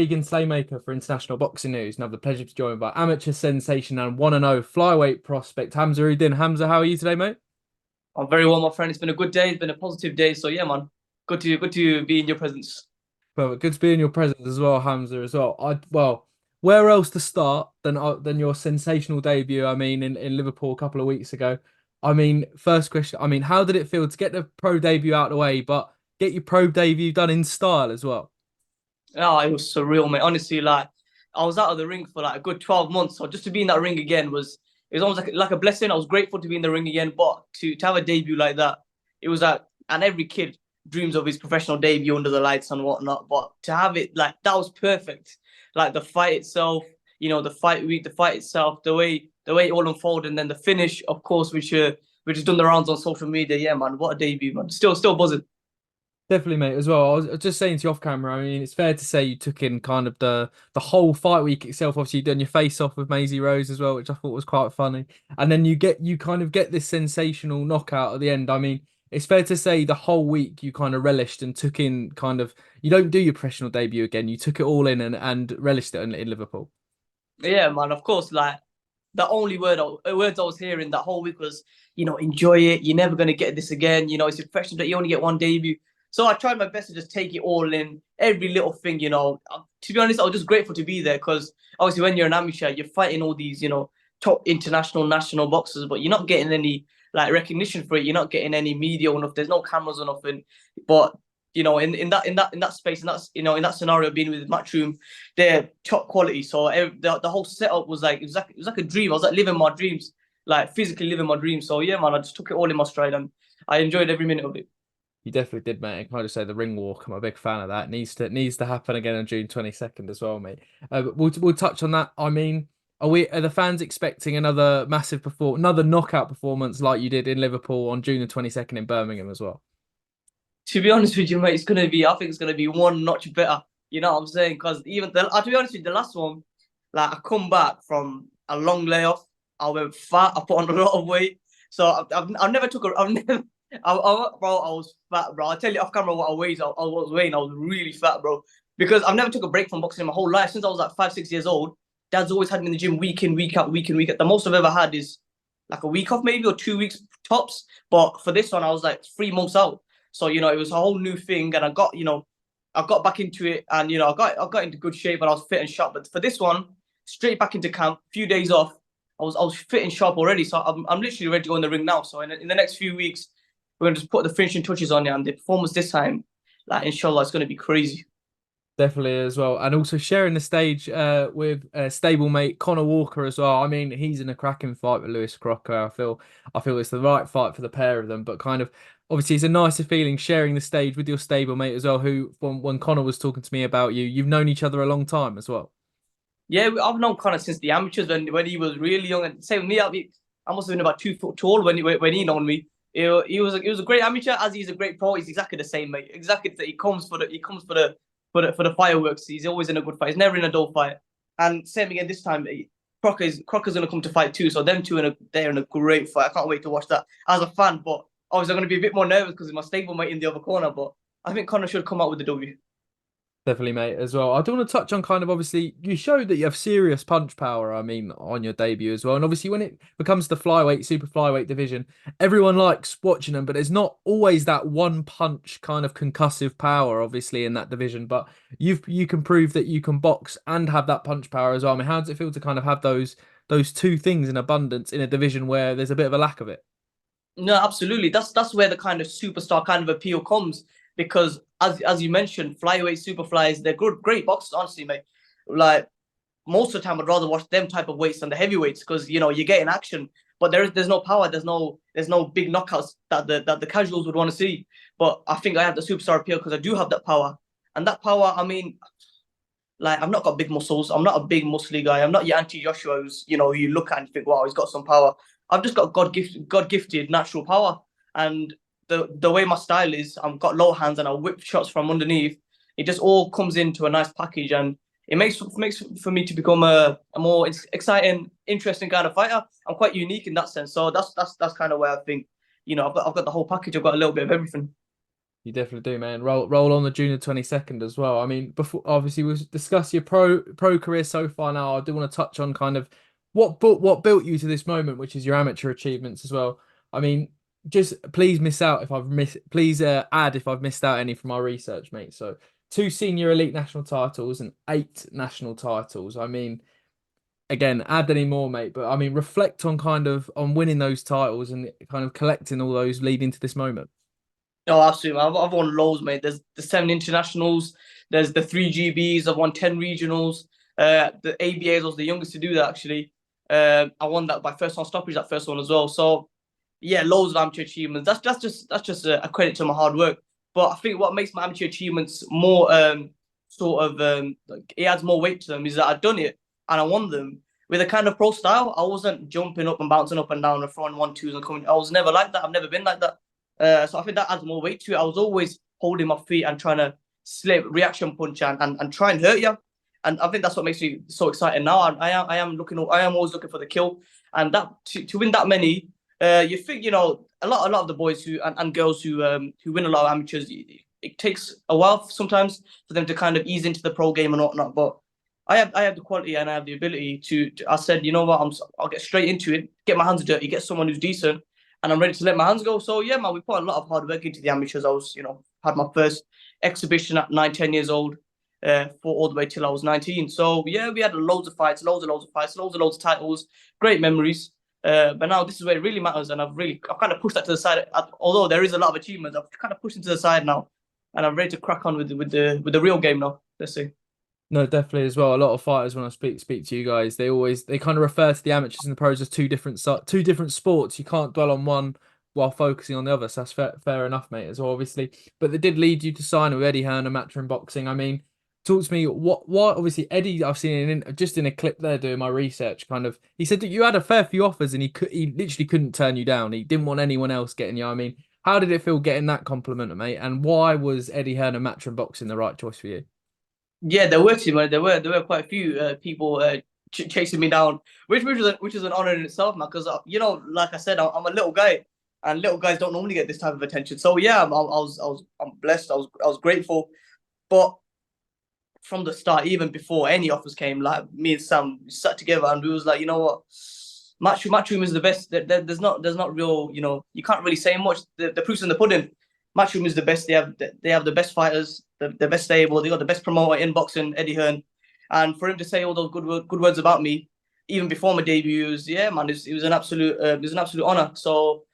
Regan Slaymaker for International Boxing News, and I have the pleasure to be joined by amateur sensation and 1-0 flyweight prospect Hamza Uddin. Hamza, how are you today, mate? I'm very well, my friend. It's been a good day. It's been a positive day. So yeah, man. Good to be in your presence. Well, good to be in your presence as well, Hamza, as well. Where else to start than your sensational debut? I mean, in Liverpool a couple of weeks ago. I mean, first question. I mean, how did it feel to get the pro debut out of the way, but get your pro debut done in style as well? Oh, it was surreal, mate. Honestly, like I was out of the ring for like a good 12 months. So just to be in that ring again was it was almost like a blessing. I was grateful to be in the ring again, but to have a debut like that, it was like and every kid dreams of his professional debut under the lights and whatnot. But to have it like that was perfect. Like the fight itself, the fight week, the fight itself, the way it all unfolded, and then the finish, of course, which has done the rounds on social media. Yeah, man, what a debut, man. Still buzzing. Definitely, mate, as well. I was just saying to you off camera, I mean, it's fair to say you took in kind of the whole fight week itself. Obviously, you done your face off with Maisie Rose as well, which I thought was quite funny. And then you kind of get this sensational knockout at the end. I mean, it's fair to say the whole week you kind of relished and took in kind of you don't do your professional debut again. You took it all in and relished it in Liverpool. Yeah, man. Of course, like the only words I was hearing that whole week was, enjoy it. You're never gonna get this again. It's a professional that you only get one debut. So I tried my best to just take it all in, every little thing. To be honest, I was just grateful to be there because obviously when you're an amateur, you're fighting all these, top international, national boxers, but you're not getting any like recognition for it. You're not getting any media or enough. There's no cameras or nothing. But in that space, and that's in that scenario, being with Matchroom, they're top quality. So the whole setup was like it was like a dream. I was like living my dreams, like physically living my dreams. So yeah, man, I just took it all in my stride and I enjoyed every minute of it. You definitely did, mate. I can I just say the ring walk. I'm a big fan of that. Needs to happen again on June 22nd as well, mate. But we'll touch on that. I mean, are the fans expecting another another knockout performance like you did in Liverpool on June the 22nd in Birmingham as well? To be honest with you, mate, I think it's gonna be one notch better. You know what I'm saying? Because to be honest with you, the last one, like I come back from a long layoff, I went fat, I put on a lot of weight, so I've never took a, I've never, bro, I was fat, bro. I'll tell you off camera what I was weighing. I was really fat, bro, because I've never took a break from boxing in my whole life since I was like 5, 6 years old. Dad's always had me in the gym week in, week out, week in, week out. The most I've ever had is like a week off, maybe, or 2 weeks tops. But for this one, I was like 3 months out. So, it was a whole new thing, and I got back into it, and I got into good shape, and I was fit and sharp. But for this one, straight back into camp, few days off, I was fit and sharp already. So I'm literally ready to go in the ring now. So in the next few weeks, we're gonna just put the finishing touches on it, and the performance this time, like inshallah, it's gonna be crazy. Definitely as well, and also sharing the stage with stablemate Connor Walker as well. I mean, he's in a cracking fight with Lewis Crocker. I feel it's the right fight for the pair of them. But kind of obviously, it's a nicer feeling sharing the stage with your stablemate as well. Who, when Connor was talking to me about you, you've known each other a long time as well. Yeah, I've known Connor since the amateurs when he was really young, and same with me. I must have been about 2 foot tall when he known me. He was a great amateur as he's a great pro. He's exactly the same, mate. Exactly, he comes for the fireworks. He's always in a good fight. He's never in a dull fight. And same again this time. Crocker's gonna come to fight too. So them two they're in a great fight. I can't wait to watch that as a fan. But obviously I'm gonna be a bit more nervous because my stablemate in the other corner. But I think Connor should come out with the W. Definitely, mate, as well. I do want to touch on kind of obviously you showed that you have serious punch power, I mean, on your debut as well. And obviously when it becomes the flyweight, super flyweight division, everyone likes watching them, but there's not always that one punch kind of concussive power, obviously, in that division. But you can prove that you can box and have that punch power as well. I mean, how does it feel to kind of have those two things in abundance in a division where there's a bit of a lack of it? No, absolutely. That's where the kind of superstar kind of appeal comes because as you mentioned, flyweight, super flies, they're good, great boxers, honestly, mate. Like most of the time, I'd rather watch them type of weights than the heavyweights because you're getting action, but there's no power, there's no big knockouts that the casuals would want to see. But I think I have the superstar appeal because I do have that power, and that power, I mean, like I've not got big muscles. I'm not a big muscly guy. I'm not your anti Joshua who's who you look at and you think, wow, he's got some power. I've just got God gifted natural power, and the way my style is, I've got low hands and I whip shots from underneath. It just all comes into a nice package, and it makes for me to become a more exciting, interesting kind of fighter. I'm quite unique in that sense, so that's kind of where I think I've got the whole package. I've got a little bit of everything. You definitely do, man. Roll on the June the 22nd as well. I mean, before obviously we've discussed your pro career so far now. I do want to touch on kind of what built you to this moment, which is your amateur achievements as well. I mean, just please miss out if I've missed please add if I've missed out any from our research, mate. So two senior elite national titles and eight national titles. I mean, again, add any more, mate. But I mean, reflect on kind of on winning those titles and kind of collecting all those leading to this moment. Oh, absolutely. I've won loads, mate. There's the 7 internationals. There's the 3 GBs. I've won 10 regionals. The ABAs, I was the youngest to do that, actually. I won that by first on stoppage, that first one as well. So yeah, loads of amateur achievements. That's just a credit to my hard work. But I think what makes my amateur achievements more like, it adds more weight to them is that I've done it and I won them with a kind of pro style. I wasn't jumping up and bouncing up and down and throwing 1-2s and coming. I was never like that. I've never been like that. So I think that adds more weight to it. I was always holding my feet and trying to slip, reaction punch and try and hurt you. And I think that's what makes me so excited now. I am always looking for the kill. And that to win that many, you think, a lot of the boys and girls who win a lot of amateurs, it takes a while sometimes for them to kind of ease into the pro game and whatnot. But I have the quality and I have the ability to I said, you know what, I'll get straight into it, get my hands dirty, get someone who's decent, and I'm ready to let my hands go. So yeah, man, we put a lot of hard work into the amateurs. I was, had my first exhibition at 9, 10 years old, for all the way till I was 19. So yeah, we had loads of fights, loads of titles, great memories. But now this is where it really matters, and I've kind of pushed that to the side. Although there is a lot of achievements, I've kind of pushed it to the side now, and I'm ready to crack on with the real game now. Let's see. No, definitely as well. A lot of fighters, when I speak to you guys, they kind of refer to the amateurs and the pros as two different sports. You can't dwell on one while focusing on the other. So that's fair enough, mate, as well, obviously. But they did lead you to sign with Eddie Hearn, a match in boxing. I mean, talk to me. What obviously Eddie, I've seen just in a clip there doing my research. Kind of, he said that you had a fair few offers and he literally couldn't turn you down. He didn't want anyone else getting you. I mean, how did it feel getting that compliment, mate? And why was Eddie Hearn a match in boxing the right choice for you? Yeah, there were two, man. There were quite a few people chasing me down, which is an honor in itself, man. Because like I said, I'm a little guy, and little guys don't normally get this type of attention. So yeah, I'm blessed. I was grateful, but from the start, even before any offers came, like me and Sam sat together and we was like, you know what, Matchroom is the best. There's not real, you can't really say much. The proof's in the pudding. Matchroom is the best. They have the best fighters, the best stable. They got the best promoter in boxing, Eddie Hearn, and for him to say all those good words about me, even before my debut, yeah, man, it was an absolute honor. So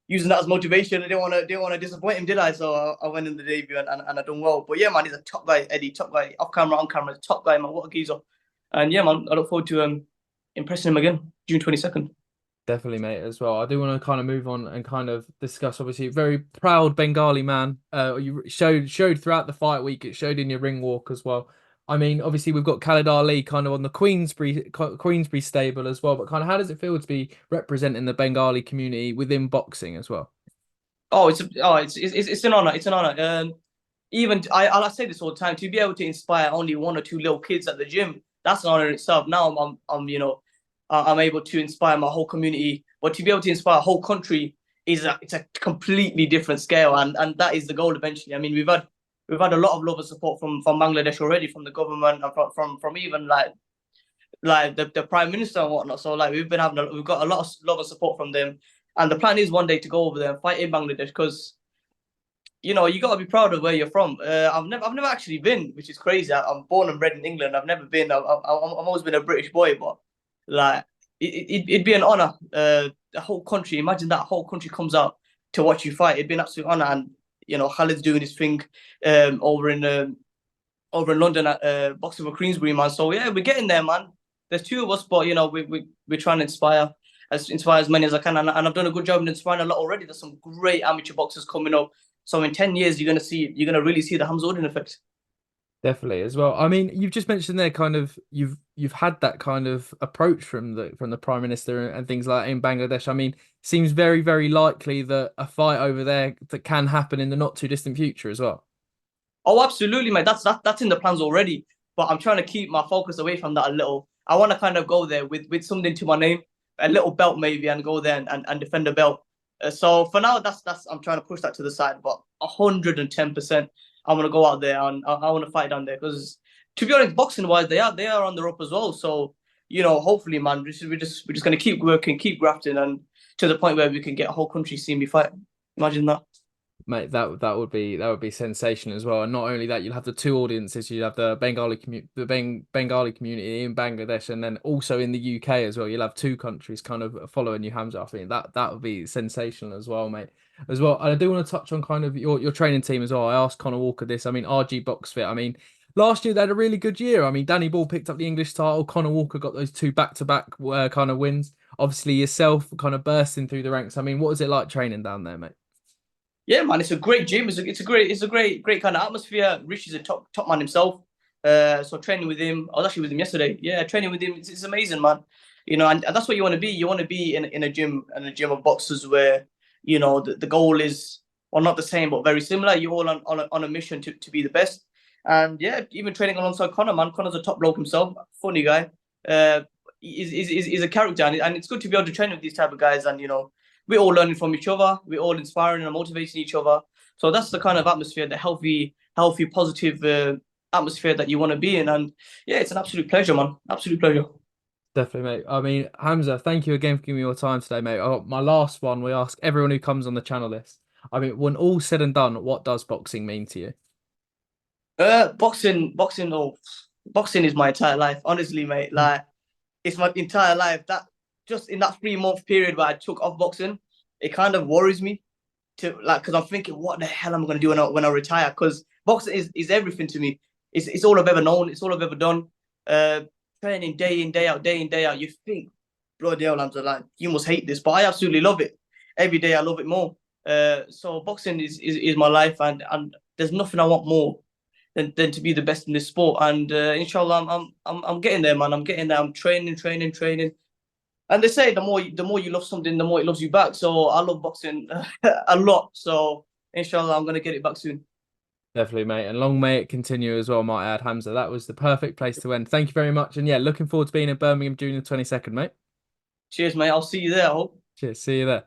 using that as motivation, I didn't want to disappoint him, did I? So I went in the debut and I done well. But yeah, man, he's a top guy, Eddie, top guy, off camera, on camera, top guy, man. What a geezer. And yeah, man, I look forward to impressing him again, June 22nd. Definitely, mate, as well. I do want to kind of move on and kind of discuss, obviously, very proud Bengali man. You showed throughout the fight week. It showed in your ring walk as well. I mean, obviously, we've got Khalid Ali kind of on the Queensbury stable as well. But kind of, how does it feel to be representing the Bengali community within boxing as well? It's an honor. It's an honor. Even I say this all the time, to be able to inspire only one or two little kids at the gym, that's an honor in itself. Now I'm able to inspire my whole community, but to be able to inspire a whole country it's a completely different scale, and that is the goal eventually. I mean, we've had a lot of love and support from Bangladesh already, from the government and from even like the prime minister and whatnot. So like we've got a lot of love and support from them, and the plan is one day to go over there and fight in Bangladesh because you got to be proud of where you're from. I've never actually been, which is crazy. I'm born and bred in England. I've never been. I've always been a British boy, but like it'd be an honor. The whole country. Imagine that whole country comes out to watch you fight. It'd be an absolute honor. And Khalid's doing his thing over in London at Boxing for Queensbury, man. So yeah, we're getting there, man. There's two of us, but we're trying to inspire as many as I can, and I've done a good job in inspiring a lot already. There's some great amateur boxers coming up. So in 10 years, you're gonna really see the Hamza Uddin effect. Definitely as well. I mean, you've just mentioned there kind of you've had that kind of approach from the Prime Minister and things like that in Bangladesh. I mean, seems very, very likely that a fight over there that can happen in the not too distant future as well. Oh, absolutely, mate. That's in the plans already. But I'm trying to keep my focus away from that a little. I want to kind of go there with something to my name, a little belt maybe, and go there and defend the belt. So for now, that's I'm trying to push that to the side, but 110%, I'm gonna go out there and I want to fight down there because, to be honest, boxing wise, they are on the rope as well. So hopefully, man, we're just gonna keep working, keep grafting, and to the point where we can get a whole country seeing me fight. Imagine that. Mate, that would be sensational as well. And not only that, you'll have the two audiences. You have the Bengali community in Bangladesh, and then also in the UK as well. You'll have two countries kind of following you, Hamza. I think that would be sensational as well, mate. As well, and I do want to touch on kind of your training team as well. I asked Connor Walker this. I mean, RG Boxfit. I mean, last year they had a really good year. I mean, Danny Ball picked up the English title. Connor Walker got those two back-to-back kind of wins. Obviously, yourself kind of bursting through the ranks. I mean, what was it like training down there, mate? Yeah, man, it's a great gym. It's a great kind of atmosphere. Rich is a top man himself. So training with him, I was actually with him yesterday. Yeah, training with him, it's amazing, man. And that's what you want to be. You want to be in a gym of boxers where the goal is, well, not the same but very similar. You're all on a mission to be the best. And yeah, even training alongside Connor, man. Connor's a top bloke himself, funny guy. He's a character, and it's good to be able to train with these type of guys. And we're all learning from each other. We're all inspiring and motivating each other. So that's the kind of atmosphere, the healthy, positive atmosphere that you want to be in. And yeah, it's an absolute pleasure, man. Absolute pleasure. Definitely, mate. I mean, Hamza, thank you again for giving me your time today, mate. Oh, my last one, we ask everyone who comes on the channel this. I mean, when all said and done, what does boxing mean to you? Boxing is my entire life, honestly, mate. Like, it's my entire life. That just in that 3 month period where I took off boxing, it kind of worries me to like because I'm thinking, what the hell am I gonna do when I retire? Because boxing is everything to me. It's all I've ever known. It's all I've ever done. Uh, Training day in, day out, day in, day out. You think, bloody hell, I'm like, you must hate this, but I absolutely love it. Every day I love it more. So boxing is my life, and there's nothing I want more than to be the best in this sport. And inshallah, I'm getting there, man. I'm getting there. I'm training, training, training. And they say the more you love something, the more it loves you back. So I love boxing a lot. So inshallah, I'm gonna get it back soon. Definitely, mate. And long may it continue as well, might I add, Hamza. That was the perfect place to end. Thank you very much. And yeah, looking forward to being in Birmingham June the 22nd, mate. Cheers, mate. I'll see you there. I hope. Cheers. See you there.